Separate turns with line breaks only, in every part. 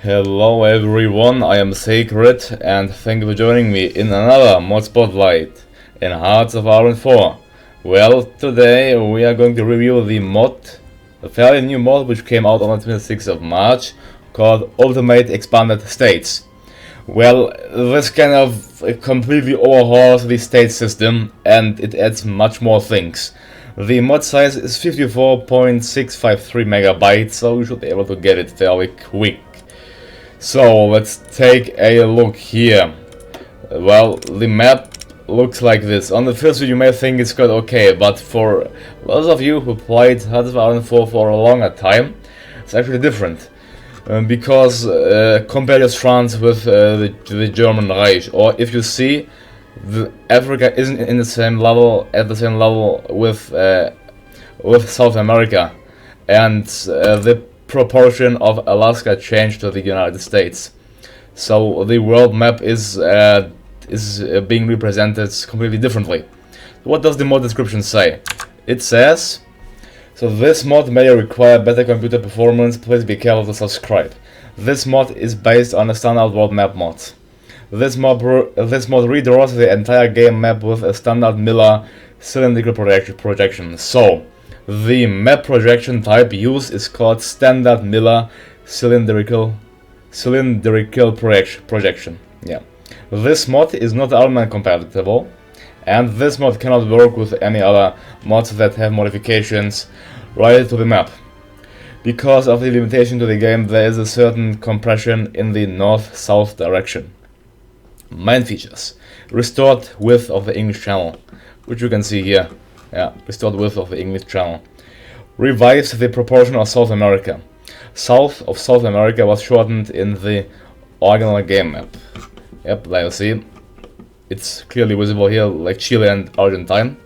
Hello everyone, I am Sacred and thank you for joining me in another mod spotlight in Hearts of Iron 4. Well, today we are going to review a fairly new mod which came out on the 26th of March called Ultimate Expanded States. Well, this kind of completely overhauls the state system and it adds much more things. The mod size is 54.653 megabytes, so you should be able to get it fairly quick. So let's take a look here. Well, the map looks like this. On the first view you may think it's quite okay, but for those of you who played Hearts of Iron 4 for a longer time, it's actually different. Because compare just France with the German Reich, or if you see, Africa isn't in the same level with South America, and the proportion of Alaska changed to the United States. So the world map is being represented completely differently. What does the mod description say? It says, so this mod may require better computer performance, please be careful to subscribe. This mod is based on a standard world map mod. This mod redraws the entire game map with a standard Miller cylindrical projection. So, the map projection type used is called standard Miller cylindrical projection. Yeah. This mod is not element compatible, and this mod cannot work with any other mods that have modifications related to the map. Because of the limitation to the game, there is a certain compression in the north-south direction. Main features: restored width of the English Channel, which you can see here. Yeah, restored width of the English Channel. Revives the proportion of South America. South of South America was shortened in the original game map. Yep, there you see. It's clearly visible here, like Chile and Argentina.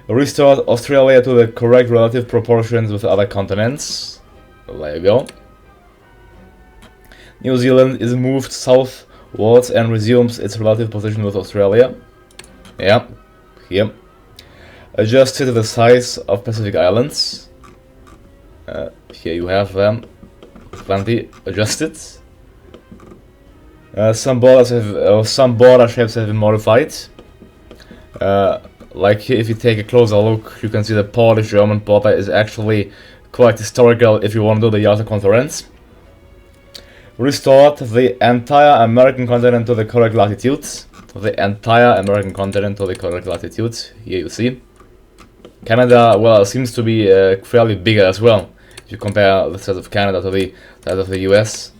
Restored Australia to the correct relative proportions with other continents. There you go. New Zealand is moved southwards and resumes its relative position with Australia. Yeah, here. Adjusted the size of Pacific Islands. Here you have them, plenty adjusted. Some border shapes have been modified. Like here, if you take a closer look, you can see the Polish-German border is actually quite historical if you want to do the Yalta Conference. Restored the entire American continent to the correct latitudes. Here you see. Canada, well, seems to be fairly bigger as well. If you compare the size of Canada to the size of the US.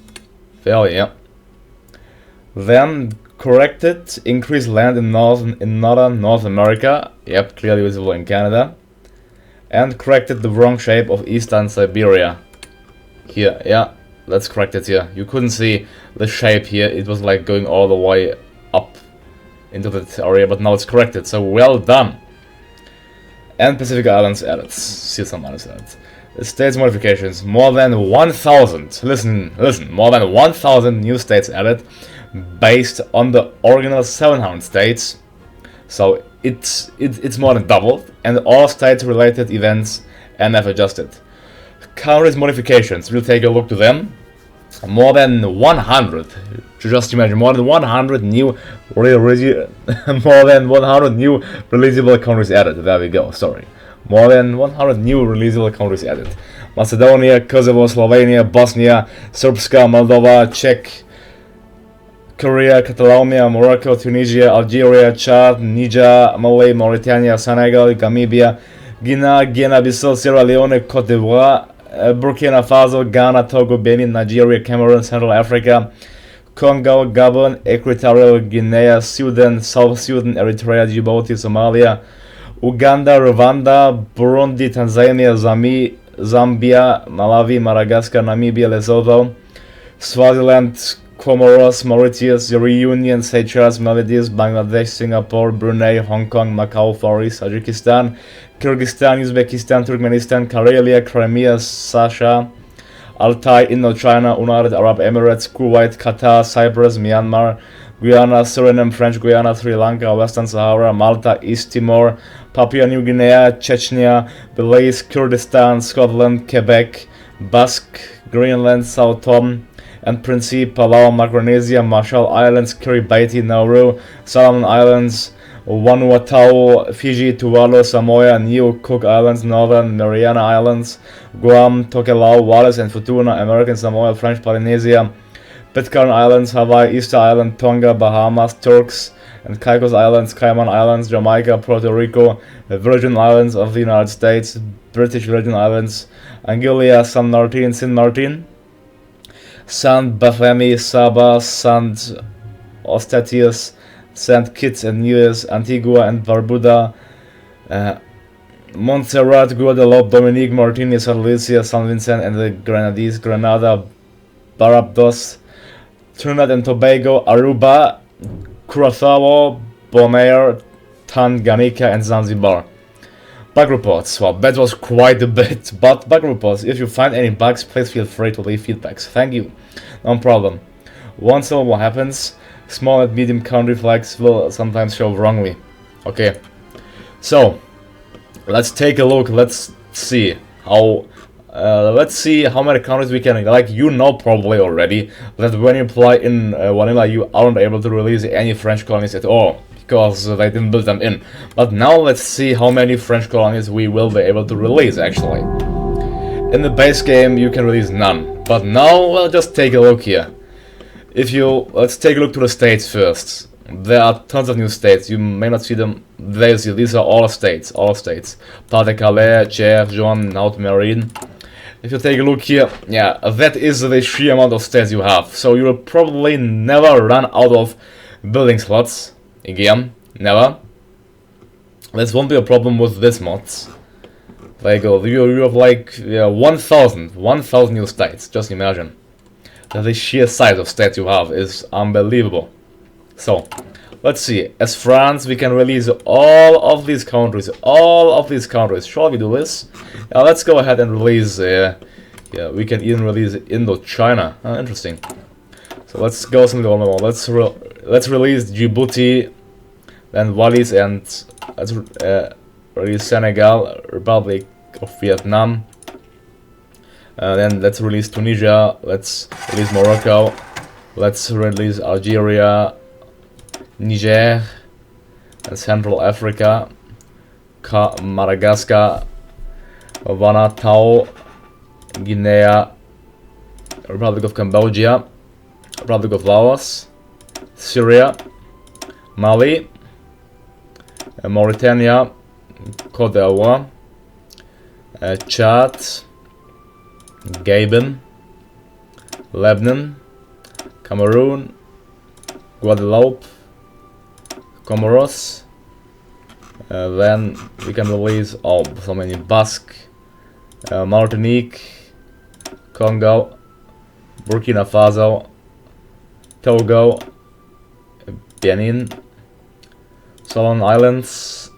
Fairly, yeah. Then corrected, increased land in northern North America. Yep, clearly visible in Canada. And corrected the wrong shape of eastern Siberia. Here, yeah, that's corrected here. You couldn't see the shape here. It was like going all the way up into that area, but now it's corrected. So well done. And Pacific Islands added. See some others added. States modifications. More than 1,000. Listen. More than 1,000 new states added, based on the original 700 states. So it's more than doubled, and all state-related events NF adjusted. Countries modifications. We'll take a look to them. More than 100. Just imagine, more than 100 new releasable countries added. There we go. Sorry, more than 100 new releasable countries added. Macedonia, Kosovo, Slovenia, Bosnia, Srpska, Moldova, Czech, Korea, Catalonia, Morocco, Tunisia, Algeria, Chad, Niger, Mali, Mauritania, Senegal, Namibia, Guinea-Bissau, Sierra Leone, Cote d'Ivoire, Burkina Faso, Ghana, Togo, Benin, Nigeria, Cameroon, Central Africa, Congo, Gabon, Equatorial Guinea, Sudan, South Sudan, Eritrea, Djibouti, Somalia, Uganda, Rwanda, Burundi, Tanzania, Zambia, Malawi, Madagascar, Namibia, Lesotho, Swaziland, Comoros, Mauritius, Reunion, Seychelles, Maldives, Bangladesh, Singapore, Brunei, Hong Kong, Macau, Far East, Tajikistan, Kyrgyzstan, Uzbekistan, Turkmenistan, Karelia, Crimea, Sasha, Altai, Indochina, United Arab Emirates, Kuwait, Qatar, Cyprus, Myanmar, Guyana, Suriname, French Guiana, Sri Lanka, Western Sahara, Malta, East Timor, Papua New Guinea, Chechnya, Belize, Kurdistan, Scotland, Quebec, Basque, Greenland, Sao Tome and Principe, Palau, Micronesia, Marshall Islands, Kiribati, Nauru, Solomon Islands, Vanuatu, Fiji, Tuvalu, Samoa, Niue, Cook Islands, Northern Mariana Islands, Guam, Tokelau, Wallis and Futuna, American Samoa, French Polynesia, Pitcairn Islands, Hawaii, Easter Island, Tonga, Bahamas, Turks and Caicos Islands, Cayman Islands, Jamaica, Puerto Rico, the Virgin Islands of the United States, British Virgin Islands, Anguilla, San Martin, Saint Martin, Saint Barthélemy, Saba, Saint Eustatius, Saint Kitts and Nevis, Antigua and Barbuda, Montserrat, Guadeloupe, Dominique, Martinique, St. Lucia, St. Vincent and the Grenadines, Grenada, Barbados, Trinidad and Tobago, Aruba, Curaçao, Bonaire, Tanganyika and Zanzibar. Bug reports. Well, that was quite a bit, but bug reports. If you find any bugs, please feel free to leave feedbacks. Thank you. No problem. Once in a while happens, small and medium country flags will sometimes show wrongly. Okay, so let's take a look. Let's see how many countries we can. Like, you know probably already that when you play in vanilla, you aren't able to release any French colonies at all, because they didn't build them in. But now let's see how many French colonies we will be able to release actually. In the base game you can release none, but now we'll just take a look here. Let's take a look to the states first. There are tons of new states. You may not see them. These are all states. Pas-de-Calais, Cher, Jean, Haute-Marine. If you take a look here, yeah, that is the sheer amount of states you have. So you will probably never run out of building slots. Again, never. This won't be a problem with this mods. Like, you have like 1,000 new states. Just imagine. The sheer size of states you have is unbelievable. So, let's see. As France, we can release all of these countries. Shall we do this? Let's go ahead and release. We can even release Indochina. Interesting. So let's go something normal. Let's release Djibouti, then Wallis, and let's release Senegal, Republic of Vietnam. Then let's release Tunisia. Let's release Morocco. Let's release Algeria, Niger, and Central Africa, Madagascar, Vanuatu, Guinea, Republic of Cambodia, Republic of Laos, Syria, Mali, Mauritania, Côte d'Ivoire, Chad, Gabon, Lebanon, Cameroon, Guadeloupe, Comoros. Then we can release so many: Basque, Martinique, Congo, Burkina Faso, Togo, Benin, Solomon Islands,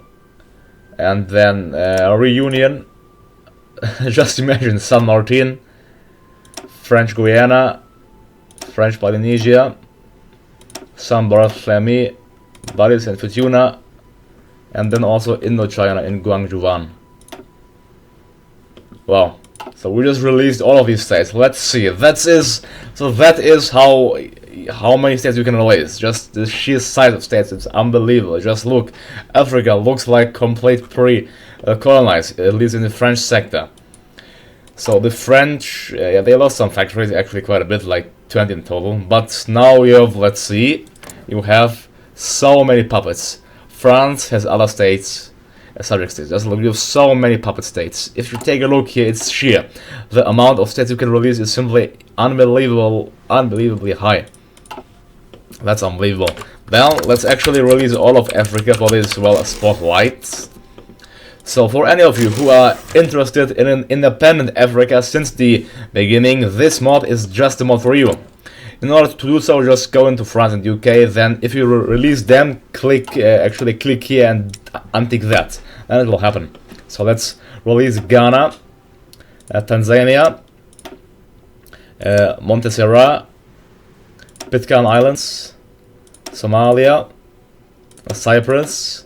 and then Reunion. Just imagine San Martin, French Guiana, French Polynesia, San Barthélemy, Wallis and Futuna, and then also Indochina in Guangzhou. Wow. So we just released all of these states. Let's see. That is how many states you can release. Just the sheer size of states, it's unbelievable. Just look. Africa looks like complete pre-colonized, at least in the French sector. So the French, they lost some factories, actually quite a bit, like 20 in total. But now you have, let's see, you have so many puppets. France has other states, subject states. Just look, you have so many puppet states. If you take a look here, it's sheer. The amount of states you can release is simply unbelievably high. That's unbelievable. Now let's actually release all of Africa for this spotlight. So for any of you who are interested in an independent Africa since the beginning, this mod is just the mod for you. In order to do so, just go into France and UK. Then if you release them, click here and untick that, and it will happen. So let's release Ghana, Tanzania, Montserrat, Pitcairn Islands, Somalia, Cyprus,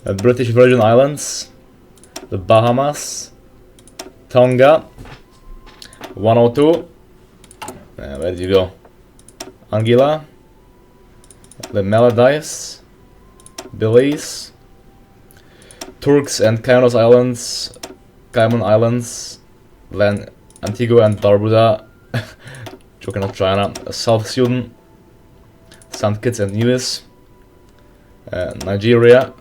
the British Virgin Islands, the Bahamas, Tonga, 102. Where did you go? Anguilla. The Maldives. Belize. Turks and Cayman Islands. Then Antigua and Barbuda. Joking of China. South Sudan. St. Kitts and Nevis. Nigeria.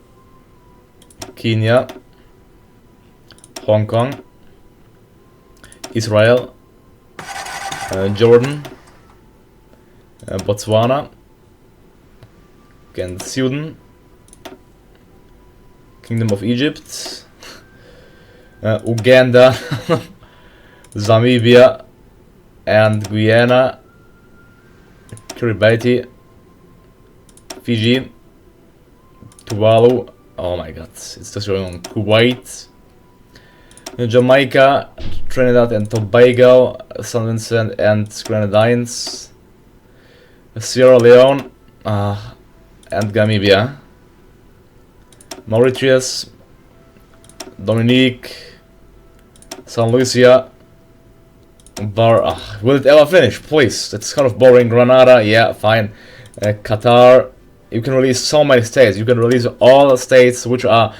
Kenya. Hong Kong. Israel. Jordan. Botswana. Again, Sudan. Kingdom of Egypt. Uganda. Namibia. And Guyana. Kiribati. Fiji. Tuvalu. Oh my god, it's just going on. Kuwait. Jamaica. Trinidad and Tobago. St. Vincent and Grenadines. Sierra Leone. And Namibia. Mauritius. Dominique. St. Lucia. Will it ever finish? Please. It's kind of boring. Grenada. Yeah, fine. Qatar. You can release so many states. You can release all the states which are,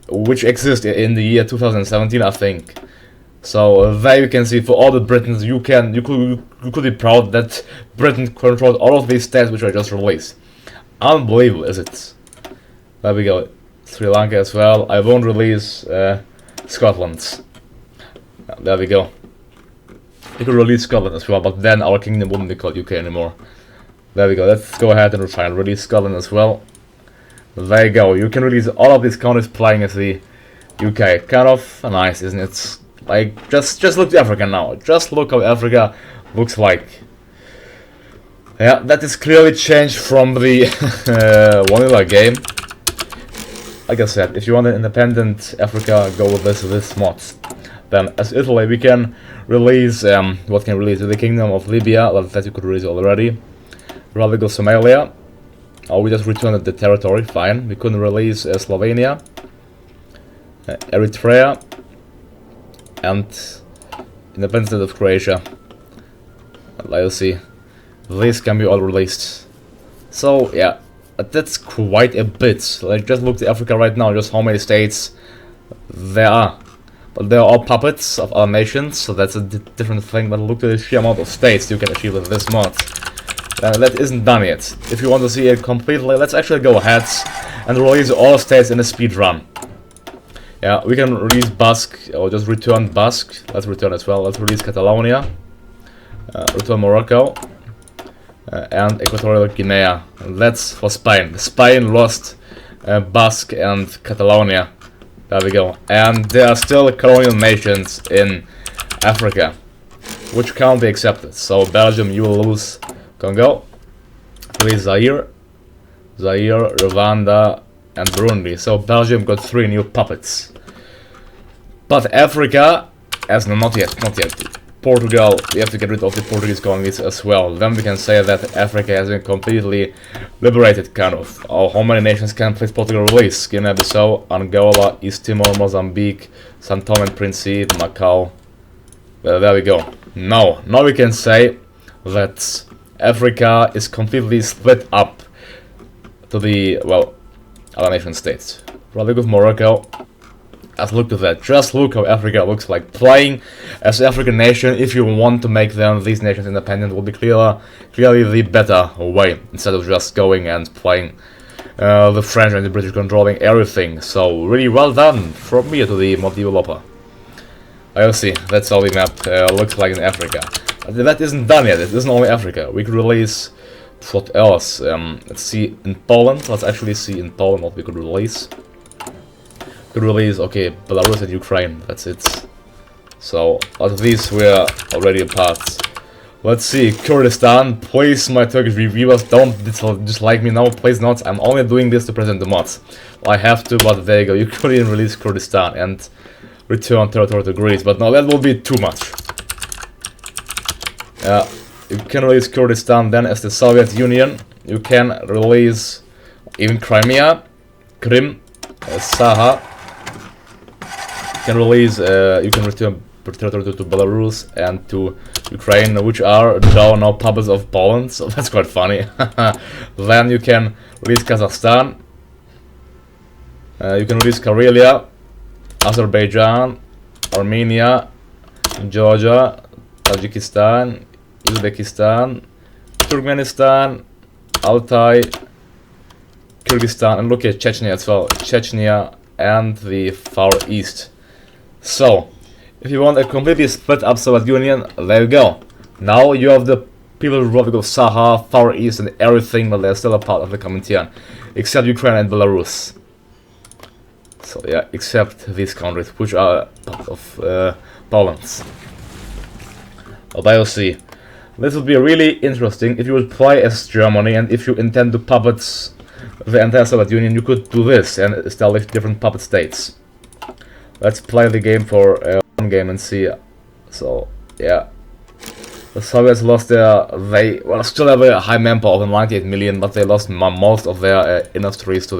which exist in the year 2017, I think. So there you can see for all the Britons, you could be proud that Britain controlled all of these states which I just released. Unbelievable, is it? There we go. Sri Lanka as well. I won't release Scotland. There we go. You could release Scotland as well, but then our kingdom wouldn't be called UK anymore. There we go. Let's go ahead and try and release Scotland as well. There you go. You can release all of these countries playing as the UK. Kind of nice, isn't it? Like, just look at Africa now. Just look how Africa looks like. Yeah, that is clearly changed from the vanilla game. Like I said, if you want an independent Africa, go with this mod. Then, as Italy, we can release what can release the Kingdom of Libya. That you could release already. Rather go Somalia, or we just returned the territory, fine. We couldn't release Slovenia, Eritrea, and independence of Croatia. Let's see, these can be all released. So yeah, that's quite a bit. Like, just look at Africa right now, just how many states there are. But they are all puppets of other nations, so that's a different thing. But look at the sheer amount of states you can achieve with this mod. That isn't done yet. If you want to see it completely, let's actually go ahead and release all states in a speed run. Yeah, we can release Basque, or just return Basque. Let's return as well. Let's release Catalonia, return Morocco, and Equatorial Guinea. And that's for Spain. Spain lost Basque and Catalonia. There we go. And there are still colonial nations in Africa, which can't be accepted. So Belgium, you will lose Congo, release Zaire, Rwanda, and Burundi. So Belgium got 3 new puppets. But Africa, not yet. Portugal, we have to get rid of the Portuguese colonies as well. Then we can say that Africa has been completely liberated, kind of. Oh, how many nations can please Portugal release? Guinea-Bissau, Angola, East Timor, Mozambique, St. Thomas and Principe, Macau. Well, there we go. Now we can say that Africa is completely split up to the, well, other nation states. Rather with Morocco. Just look at that. Just look how Africa looks like. Playing as an African nation, if you want to make these nations independent, will be clearly the better way, instead of just going and playing the French and the British controlling everything. So really well done from me to the mod developer. I'll see. That's how the map looks like in Africa. That isn't done yet. It isn't only Africa. We could release what else? Let's see in Poland. Let's actually see in Poland what we could release. Could release, okay, Belarus and Ukraine. That's it. So out of these we're already apart. Let's see, Kurdistan. Please, my Turkish reviewers, don't dislike me now. Please not. I'm only doing this to present the mods. I have to, but there you go. You could even release Kurdistan and return territory to Greece. But no, that will be too much. You can release Kurdistan, then as the Soviet Union. You can release even Crimea, Krim, Saha. You can release, you can return territory to Belarus and to Ukraine, which are now puppets of Poland, so that's quite funny. Then you can release Kazakhstan, you can release Karelia, Azerbaijan, Armenia, Georgia, Tajikistan, Uzbekistan, Turkmenistan, Altai, Kyrgyzstan, and look at Chechnya as well. Chechnya and the Far East. So, if you want a completely split up Soviet Union, there you go. Now you have the People's Republic of Sakha, Far East, and everything, but they're still a part of the Comintern, except Ukraine and Belarus. So yeah, except these countries, which are part of Poland. But you'll see. This would be really interesting if you would play as Germany, and if you intend to puppet the entire Soviet Union, you could do this and establish different puppet states. Let's play the game for one game and see. So yeah, the Soviets lost they still have a high manpower of 98 million, but they lost most of their industries to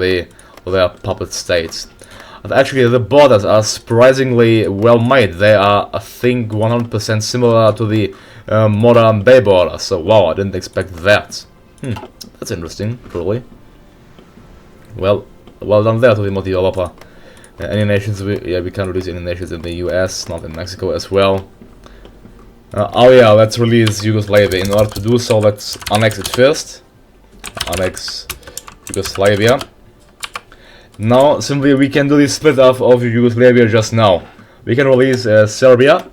their puppet states. And actually the borders are surprisingly well made. They are, I think, 100% similar to the modern Bay border. So wow, I didn't expect that. That's interesting, probably. Well done there to the mod developer. Any nations, we can't release any nations in the US, not in Mexico as well. Oh yeah, let's release Yugoslavia. In order to do so, let's annex it first. Annex Yugoslavia. Now, simply we can do this split off of Yugoslavia just now. We can release Serbia.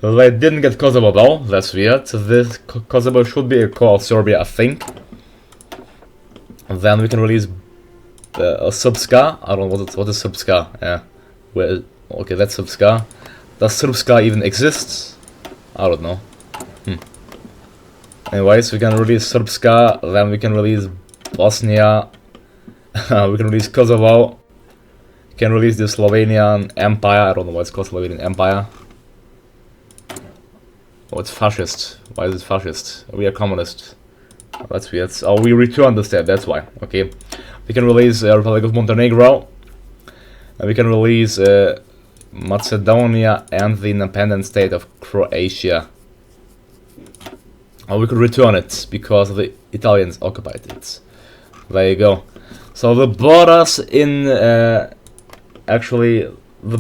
They didn't get Kosovo though, that's weird. This Kosovo should be a core of Serbia, I think. And then we can release Srpska. I don't know what is Srpska. Yeah. Okay, that's Srpska. Does Srpska even exist? I don't know. Anyways, we can release Srpska, then we can release Bosnia. We can release Kosovo. We can release the Slovenian Empire. I don't know why it's called Slovenian Empire. Oh, it's fascist. Why is it fascist? We are communist. Oh, that's weird. Oh, we returned the state, that's why. Okay. We can release Republic of Montenegro. And we can release Macedonia and the independent state of Croatia. Or we could return it because the Italians occupied it. There you go. So the borders in the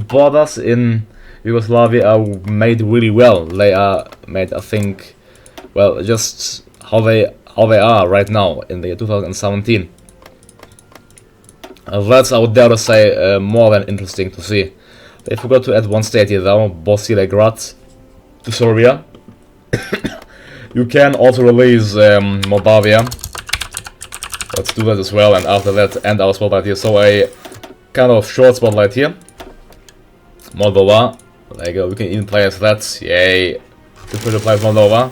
borders in Yugoslavia are made really well. They are made, I think, well, just how they are right now in the year 2017. That's, I would dare to say, more than interesting to see. They forgot to add one state here though, Bosilegrad, to Serbia. You can also release Moldavia. Let's do that as well, and after that end our spotlight here. So a kind of short spotlight here. Moldova. There you go, we can even play as that. Yay. Feel free to play as Moldova.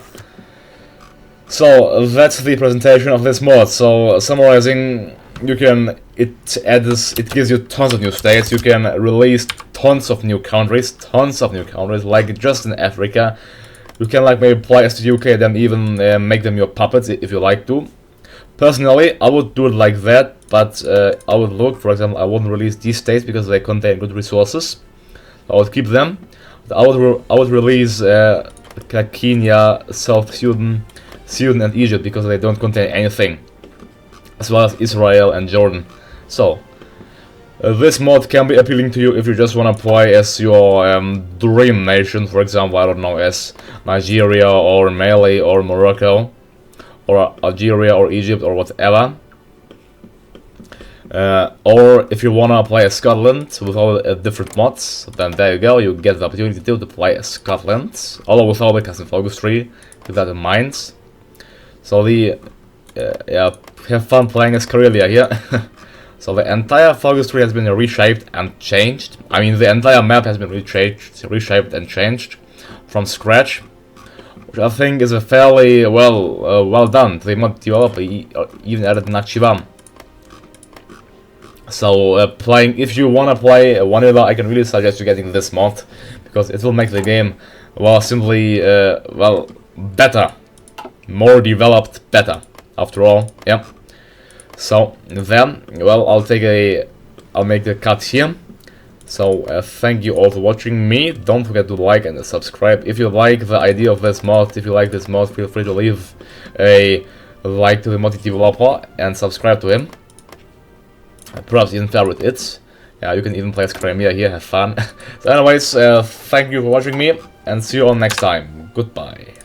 So that's the presentation of this mod. So summarizing, you can it gives you tons of new states. You can release tons of new countries, like just in Africa. You can like maybe play as the UK, then even make them your puppets if you like to. Personally, I would do it like that, but I would look, for example, I wouldn't release these states because they contain good resources. I would keep them. I would release Kenya, South Sudan, and Egypt because they don't contain anything, as well as Israel and Jordan. So this mod can be appealing to you if you just want to play as your dream nation, for example, I don't know, as Nigeria or Mali or Morocco or Algeria or Egypt or whatever. Or if you wanna play as Scotland with all the different mods, then there you go, you get the opportunity to play as Scotland, although with all the custom focus tree, keep that in mind. So yeah, have fun playing as Karelia here. So the entire focus tree has been reshaped and changed. I mean, the entire map has been reshaped and changed from scratch, which I think is a fairly well done. The mod developer even added Nachivam. So if you wanna play vanilla, I can really suggest you getting this mod because it will make the game simply better, more developed, better. After all, yeah. So then, I'll make the cut here. So thank you all for watching me. Don't forget to like and subscribe. If you like the idea of this mod, if you like this mod, feel free to leave a like to the mod developer and subscribe to him. Perhaps even favorite it. Yeah, you can even play as Crimea here, have fun. So anyways, thank you for watching me, and see you all next time. Goodbye.